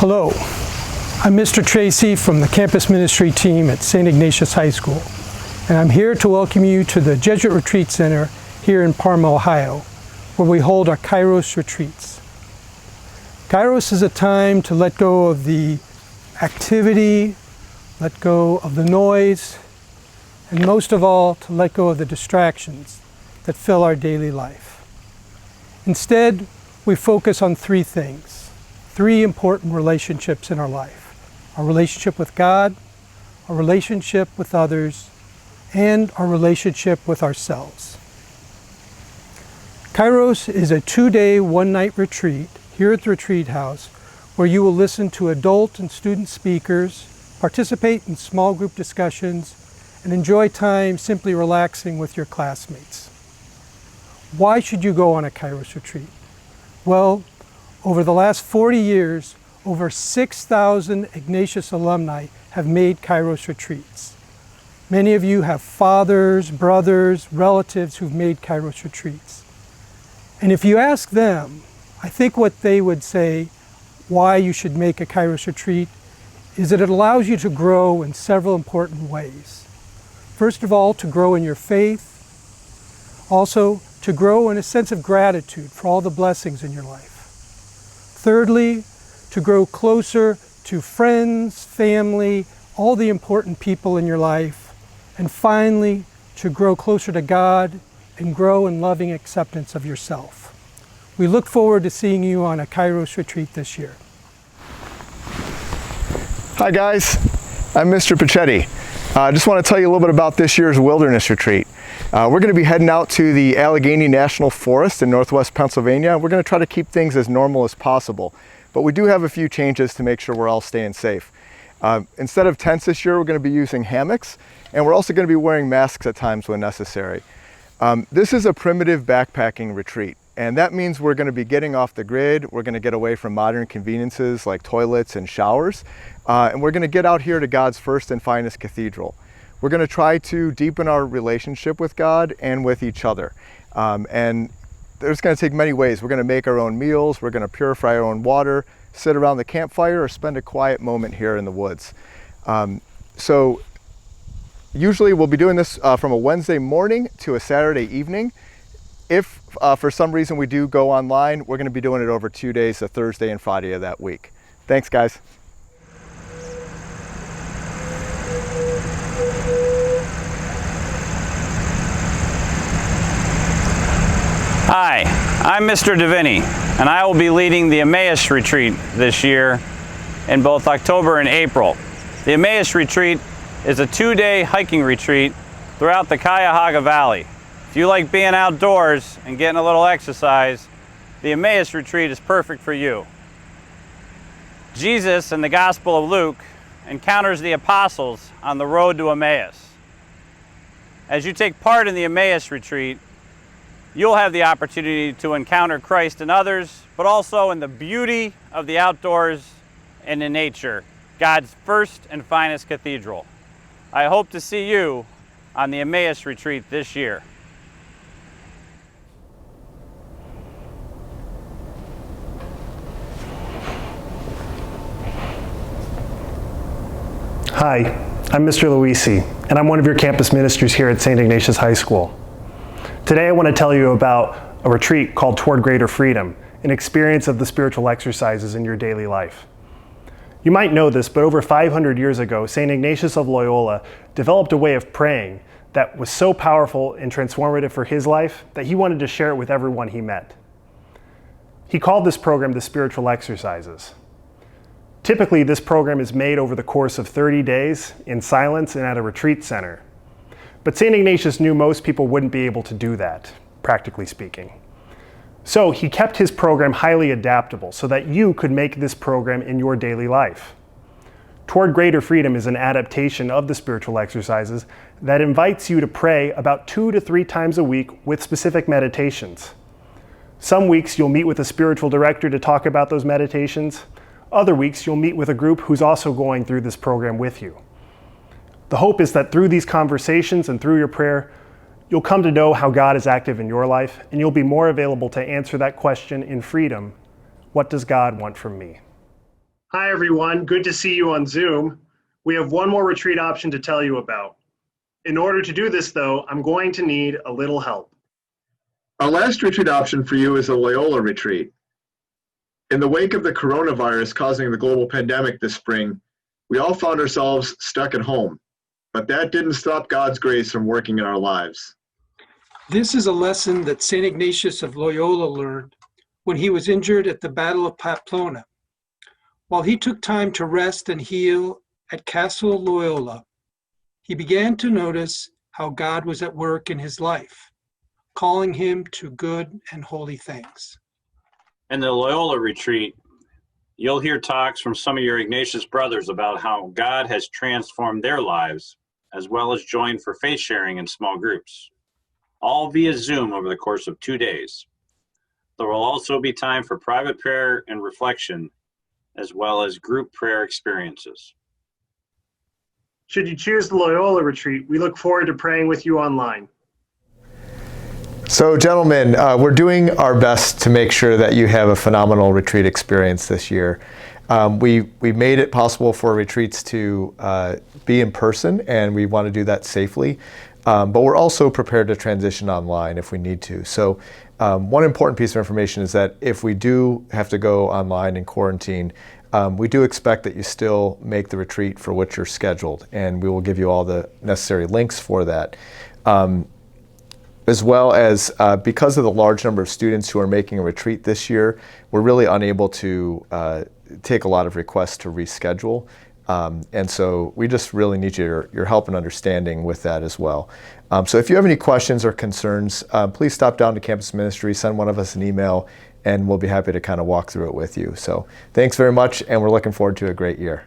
Hello, I'm Mr. Tracy from the campus ministry team at St. Ignatius High School, and I'm here to welcome you to the Jesuit Retreat Center here in Parma, Ohio, where we hold our Kairos retreats. Kairos is a time to let go of the activity, let go of the noise, and most of all, to let go of the distractions that fill our daily life. Instead, we focus on three things, three important relationships in our life: our relationship with God, our relationship with others, and our relationship with ourselves. Kairos is a 2-day, 1-night retreat here at the Retreat House where you will listen to adult and student speakers, participate in small group discussions, and enjoy time simply relaxing with your classmates. Why should you go on a Kairos retreat? Well, over the last 40 years, over 6,000 Ignatius alumni have made Kairos retreats. Many of you have fathers, brothers, relatives who've made Kairos retreats. And if you ask them, I think what they would say why you should make a Kairos retreat is that it allows you to grow in several important ways. First of all, to grow in your faith. Also, to grow in a sense of gratitude for all the blessings in your life. Thirdly, to grow closer to friends, family, all the important people in your life. And finally, to grow closer to God and grow in loving acceptance of yourself. We look forward to seeing you on a Kairos retreat this year. Hi guys, I'm Mr. Pachetti. I just want to tell you a little bit about this year's wilderness retreat. We're going to be heading out to the Allegheny National Forest in northwest Pennsylvania. We're going to try to keep things as normal as possible, but we do have a few changes to make sure we're all staying safe. Instead of tents this year, we're going to be using hammocks, and we're also going to be wearing masks at times when necessary. This is a primitive backpacking retreat, and that means we're going to be getting off the grid. We're going to get away from modern conveniences like toilets and showers, and we're going to get out here to God's first and finest cathedral. We're going to try to deepen our relationship with God and with each other. And it's going to take many ways. We're going to make our own meals, we're going to purify our own water, sit around the campfire, or spend a quiet moment here in the woods. So usually we'll be doing this from a Wednesday morning to a Saturday evening. If for some reason we do go online, we're going to be doing it over 2 days, a Thursday and Friday of that week. Thanks, guys. Hi, I'm Mr. Davini, and I will be leading the Emmaus Retreat this year in both October and April. The Emmaus Retreat is a 2-day hiking retreat throughout the Cuyahoga Valley. If you like being outdoors and getting a little exercise, the Emmaus Retreat is perfect for you. Jesus in the Gospel of Luke encounters the apostles on the road to Emmaus. As you take part in the Emmaus Retreat, you'll have the opportunity to encounter Christ in others, but also in the beauty of the outdoors and in nature, God's first and finest cathedral. I hope to see you on the Emmaus Retreat this year. Hi, I'm Mr. Luisi, and I'm one of your campus ministers here at St. Ignatius High School. Today I want to tell you about a retreat called Toward Greater Freedom, an experience of the spiritual exercises in your daily life. You might know this, but over 500 years ago, St. Ignatius of Loyola developed a way of praying that was so powerful and transformative for his life that he wanted to share it with everyone he met. He called this program the Spiritual Exercises. Typically, this program is made over the course of 30 days in silence and at a retreat center. But St. Ignatius knew most people wouldn't be able to do that, practically speaking. So he kept his program highly adaptable so that you could make this program in your daily life. Toward Greater Freedom is an adaptation of the spiritual exercises that invites you to pray about 2 to 3 times a week with specific meditations. Some weeks you'll meet with a spiritual director to talk about those meditations. Other weeks you'll meet with a group who's also going through this program with you. The hope is that through these conversations and through your prayer, you'll come to know how God is active in your life, and you'll be more available to answer that question in freedom: what does God want from me? Hi, everyone. Good to see you on Zoom. We have one more retreat option to tell you about. In order to do this, though, I'm going to need a little help. Our last retreat option for you is a Loyola Retreat. In the wake of the coronavirus causing the global pandemic this spring, we all found ourselves stuck at home, but that didn't stop God's grace from working in our lives. This is a lesson that St. Ignatius of Loyola learned when he was injured at the Battle of Pamplona. While he took time to rest and heal at Castle Loyola, he began to notice how God was at work in his life, calling him to good and holy things. In the Loyola Retreat, you'll hear talks from some of your Ignatius brothers about how God has transformed their lives, as well as join for faith sharing in small groups, all via Zoom over the course of 2 days. There will also be time for private prayer and reflection, as well as group prayer experiences. Should you choose the Loyola Retreat, we look forward to praying with you online. So gentlemen, we're doing our best to make sure that you have a phenomenal retreat experience this year. We made it possible for retreats to be in person, and we want to do that safely. But we're also prepared to transition online if we need to. So one important piece of information is that if we do have to go online and quarantine, we do expect that you still make the retreat for which you're scheduled, and we will give you all the necessary links for that. As well as because of the large number of students who are making a retreat this year, we're really unable to take a lot of requests to reschedule. And so we just really need your help and understanding with that as well. So if you have any questions or concerns, please stop down to Campus Ministry, send one of us an email, and we'll be happy to kind of walk through it with you. So thanks very much, and we're looking forward to a great year.